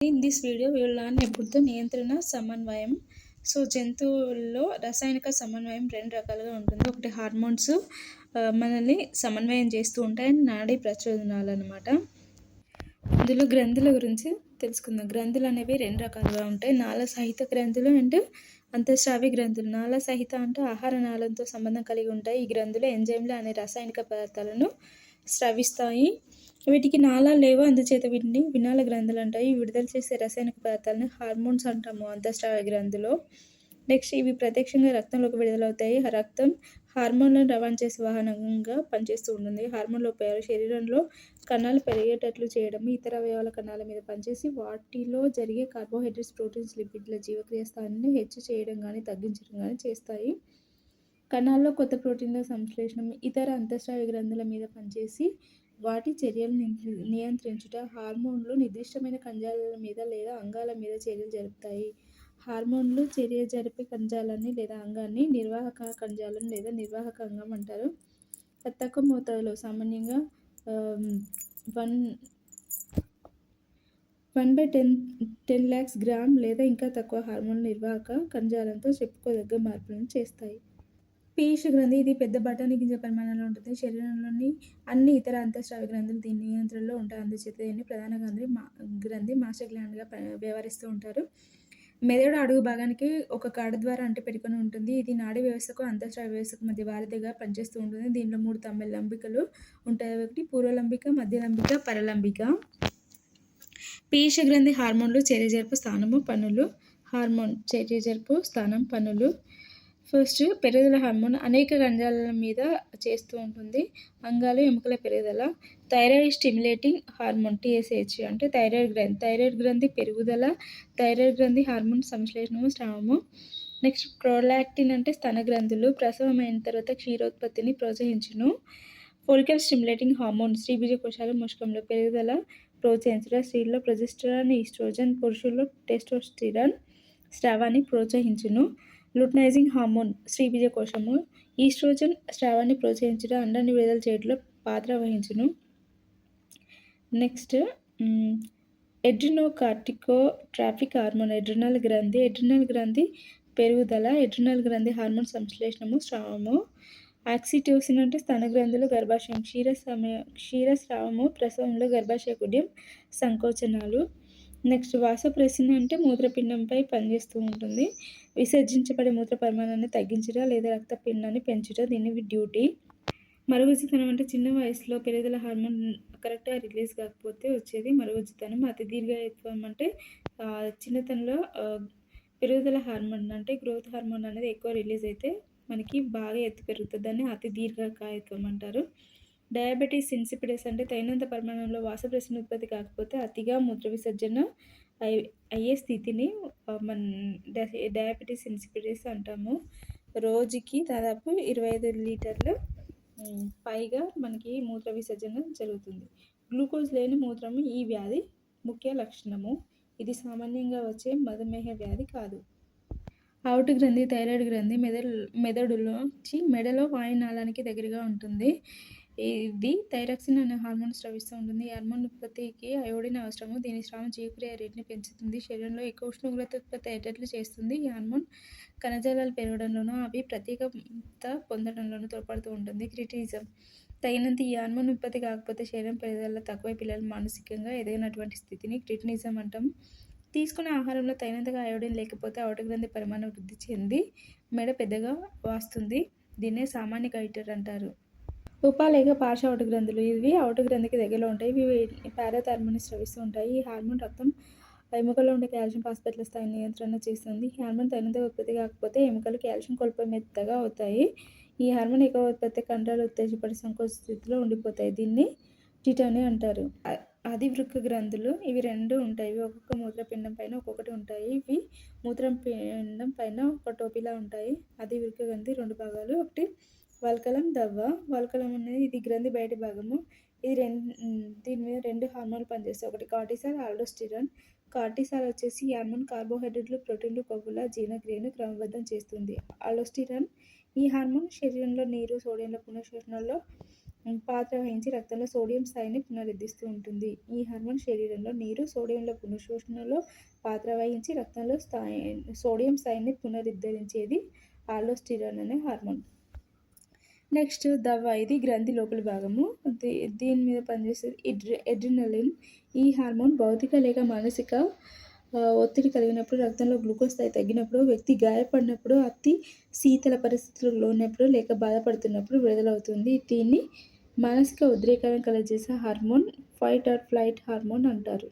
In this video, we will learn about the నియంత్రణ సమన్వయం. So జంతువుల్లో రసాయనిక సమన్వయం రెండు రకాలుగా ఉంటుంది. ఒకటి హార్మోన్స్ మనల్ని సమన్వయం చేస్తూ ఉంటాయి, నాడీ ప్రచోదనాలు అనమాట. ఇందులో గ్రంథుల గురించి తెలుసుకుందాం. గ్రంథులు అనేవి రెండు రకాలుగా ఉంటాయి. నాళ సహిత గ్రంథులు అండ్ అంతఃస్రావి గ్రంథులు. నాళ సహిత అంటే ఆహార నాళంతో సంబంధం కలిగి ఉంటాయి. ఈ గ్రంథులు ఎంజైమ్లు అనే రసాయనిక పదార్థాలను స్రవిస్తాయి. వీటికి నాళాలు లేవు, అందుచేత వీటిని వినాళ గ్రంథులు అంటాయి. విడుదల చేసే రసాయనిక పదార్థాలను హార్మోన్స్ అంటాము అంతఃస్రావి గ్రంథులు. నెక్స్ట్ ఇవి ప్రత్యక్షంగా రక్తంలోకి విడుదలవుతాయి. రక్తం హార్మోన్లను రవాణా చేసే వాహనంగా పనిచేస్తూ ఉంటుంది. హార్మోన్ల ఉపయోగాలు శరీరంలో కణాలు పెరిగేటట్లు చేయడం, ఇతర అవయవాల కణాల మీద పనిచేసి వాటిలో జరిగే కార్బోహైడ్రేట్స్, ప్రోటీన్స్, లిపిడ్ల జీవక్రియ స్థాయిని హెచ్చు చేయడం కానీ తగ్గించడం కానీ చేస్తాయి. కణాల్లో కొత్త ప్రోటీన్ల సంశ్లేషణం, ఇతర అంతఃస్రావి గ్రంథుల మీద పనిచేసి వాటి చర్యలను నియంత్రించుట. హార్మోన్లు నిర్దిష్టమైన కణజాలాల మీద లేదా అంగాల మీద చర్యలు జరుపుతాయి. హార్మోన్లు చర్య జరిపే కణజాలాన్ని లేదా అంగాన్ని నిర్వాహక కణజాలం లేదా నిర్వాహక అంగం అంటారు. తక్కువ మోతాదులో సామాన్యంగా 1/10 lakhs గ్రామ్ లేదా ఇంకా తక్కువ హార్మోన్ నిర్వాహక కణజాలంతో చెప్పుకోదగ్గ మార్పులను చేస్తాయి. పీయూష గ్రంథి ఇది పెద్ద బఠానీ గింజ పరిమాణంలో ఉంటుంది. శరీరంలోని అన్ని ఇతర అంతఃస్రావి గ్రంథులు దీని నియంత్రణలో ఉంటాయి. అందుచేత దీన్ని ప్రధాన గ్రంథి మాస్టర్ గ్లాండ్గా వ్యవహరిస్తూ ఉంటారు. మెదడు అడుగు భాగానికి ఒక కాడ ద్వారా అంటిపెట్టుకొని ఉంటుంది. ఇది నాడీ వ్యవస్థకు అంతఃస్రావి వ్యవస్థకు మధ్య వారధిగా పనిచేస్తూ ఉంటుంది. దీనిలో 3 తమ్మెల లంబికలు ఉంటాయి. ఒకటి పూర్వలంబిక, మధ్యలంబిక, పరలంబిక. పీయూష గ్రంథి హార్మోన్లు చర్యజరుపు స్థానము పనులు. హార్మోన్ చర్యజరుపు స్థానం పనులు. ఫస్ట్ పెరుగుదల హార్మోన్ అనేక కణజాలాల మీద చేస్తూ ఉంటుంది. అంగాలు, ఎముకల పెరుగుదల. థైరాయిడ్ స్టిమ్యులేటింగ్ హార్మోన్ TSH అంటే థైరాయిడ్ గ్రంథి పెరుగుదల, థైరాయిడ్ గ్రంథి హార్మోన్ సంశ్లేషణము, స్రావము. నెక్స్ట్ ప్రోలాక్టిన్ అంటే స్తన గ్రంథులు ప్రసవం అయిన తర్వాత క్షీరోత్పత్తిని ప్రోత్సహించును. ఫోలికల్ స్టిమ్యులేటింగ్ హార్మోన్ స్త్రీబీజ కోశాల మూషకంలో పెరుగుదల ప్రోత్సహించుట. స్త్రీల్లో ప్రొజెస్టరాన్, ఈస్ట్రోజన్, పురుషుల్లో టెస్టోస్టిరాన్ స్రావాన్ని ప్రోత్సహించును. లూటనైజింగ్ హార్మోన్ స్త్రీబీజ కోశము ఈస్ట్రోజన్ స్రావాన్ని ప్రోత్సహించుట, అండాన్ని విడుదల చేయడంలో పాత్ర వహించును. నెక్స్ట్ ఎడ్రినోకార్టికోట్రాపిక్ హార్మోన్ ఎడ్రినల్ గ్రంథి పెరుగుదల, ఎడ్రినల్ గ్రంథి హార్మోన్ సంశ్లేషణము, స్రావము. ఆక్సిటోసిన్ అంటే స్తన గ్రంథులు, గర్భాశయం, క్షీరస్రావము, ప్రసవంలో గర్భాశయ కుడ్యం, సంకోచనాలు. నెక్స్ట్ వాసోప్రెసిన్ అంటే మూత్రపిండంపై పనిచేస్తూ ఉంటుంది. విసర్జించబడే మూత్ర పరిమాణాన్ని తగ్గించుట లేదా రక్తపిండాన్ని పెంచుట దీని డ్యూటీ. మరుగుజ్జుతనం అంటే చిన్న వయసులో పెరుగుదల హార్మోన్ కరెక్ట్గా రిలీజ్ కాకపోతే వచ్చేది మరుగుజ్జుతనం. అతి దీర్ఘాయుత్వం అంటే చిన్నతనంలో పెరుగుదల హార్మోన్ అంటే గ్రోత్ హార్మోన్ అనేది ఎక్కువ రిలీజ్ అయితే మనకి బాగా ఎత్తు పెరుగుతుంది. దాన్ని అతి దీర్ఘకాయత్వం అంటారు. డయాబెటీస్ ఇన్సిపిడస్ అంటే తగినంత పరిమాణంలో వాసోప్రెసిన్ ఉత్పత్తి కాకపోతే అతిగా మూత్ర విసర్జన అయ్యే స్థితిని మన డయాబెటీస్ ఇన్సిపిడస్ అంటాము. రోజుకి దాదాపు 25 లీటర్లు పైగా మనకి మూత్ర విసర్జన జరుగుతుంది. గ్లూకోజ్ లేని మూత్రము ఈ వ్యాధి ముఖ్య లక్షణము. ఇది సామాన్యంగా వచ్చే మధుమేహ వ్యాధి కాదు. అవుటు గ్రంథి థైరాయిడ్ గ్రంథి మెడలో వాయునాళానికి దగ్గరగా ఉంటుంది. ఇది థైరాక్సిన్ అనే హార్మోన్ స్రవిస్తూ ఉంటుంది. ఈ హార్మోన్ ఉత్పత్తికి అయోడిన్ అవసరము. దీని స్రావం జీవక్రియ రేటుని పెంచుతుంది. శరీరంలో ఎక్కువ ఉష్ణోగ్రత ఉత్పత్తి అయ్యేటట్లు చేస్తుంది. ఈ హార్మోన్ కణజాలాలు పెరగడంలోనూ అవి ప్రత్యేకత పొందడంలోనూ తోడ్పడుతూ ఉంటుంది. క్రిటినిజం తగినంత ఈ హార్మోన్ ఉత్పత్తి కాకపోతే శరీరం పెరుగుదల తక్కువై పిల్లలు మానసికంగా ఎదగనటువంటి స్థితిని క్రిటినిజం అంటాం. తీసుకునే ఆహారంలో తగినంతగా అయోడిన్ లేకపోతే అవుట గ్రంథి పరిమాణం వృద్ధి చెంది మెడ పెద్దగా వాస్తుంది. దీన్నే సామాన్య గైటర్ అంటారు. ఉప లేక పార్శ్వ అవుట గ్రంథులు ఇవి అవుట గ్రంథికి దగ్గరలో ఉంటాయి. ఇవి పారాథార్మోన్ని స్రవిస్తూ ఉంటాయి. ఈ హార్మోన్ రక్తం ఎముకల్లో ఉండే కాల్షియం ఫాస్ఫేట్ల స్థాయిని నియంత్రణ చేస్తుంది. ఈ హార్మోన్ తగినంతగా ఉత్పత్తి కాకపోతే ఎముకలు కాల్షియం కోల్పోయి మెత్తగా అవుతాయి. ఈ హార్మోన్ ఎక్కువ ఉత్పత్తి కండరాలు ఉత్తేజపడి సంకోచ స్థితిలో ఉండిపోతాయి. దీన్ని టిటాని అంటారు. అధివృక్క గ్రంథులు ఇవి 2 ఉంటాయి. ఇవి ఒక్కొక్క మూత్రపిండం పైన ఒక్కొక్కటి ఉంటాయి. ఇవి మూత్రపిండం పైన ఒక టోపీలా ఉంటాయి. అధివృక్క గ్రంథి 2 భాగాలు. ఒకటి వల్కలం, దవ్వ. వల్కలం అనేది ఇది గ్రంథి బయటి భాగము. ఇది దీని మీద 2 హార్మోన్లు పనిచేస్తాయి. ఒకటి కార్టిసాల్, ఆల్డోస్టిరాన్. కార్టిసాల్ వచ్చేసి ఈ హార్మోన్ కార్బోహైడ్రేట్లు, ప్రోటీన్లు, కొవ్వుల జీర్ణక్రియను క్రమబద్ధం చేస్తుంది. ఆల్డోస్టిరాన్ ఈ హార్మోన్ శరీరంలో నీరు, సోడియంల పునఃశోషణలో పాత్ర వహించి రక్తంలో సోడియం స్థాయిని పునరుద్ధరిస్తూ ఉంటుంది. ఈ హార్మోన్ శరీరంలో నీరు, సోడియంల పునఃశోషణలో పాత్ర వహించి రక్తంలో సోడియం స్థాయిని పునరుద్ధరించేది ఆల్డోస్టిరాన్ అనే హార్మోన్. నెక్స్ట్ దవ్వ, ఇది గ్రంథి లోపలి భాగము. దీని మీద పనిచేసేది ఎడ్రినలిన్. ఈ హార్మోన్ భౌతిక లేక మానసిక ఒత్తిడి కలిగినప్పుడు, రక్తంలో గ్లూకోజ్ స్థాయి తగ్గినప్పుడు, వ్యక్తి గాయపడినప్పుడు, అతి శీతల పరిస్థితులకు లోనప్పుడు లేక బాధపడుతున్నప్పుడు విడుదలవుతుంది. దీన్ని మానసిక ఉద్రేకాలను కలుగజేసే hormone fight or flight hormone అంటారు.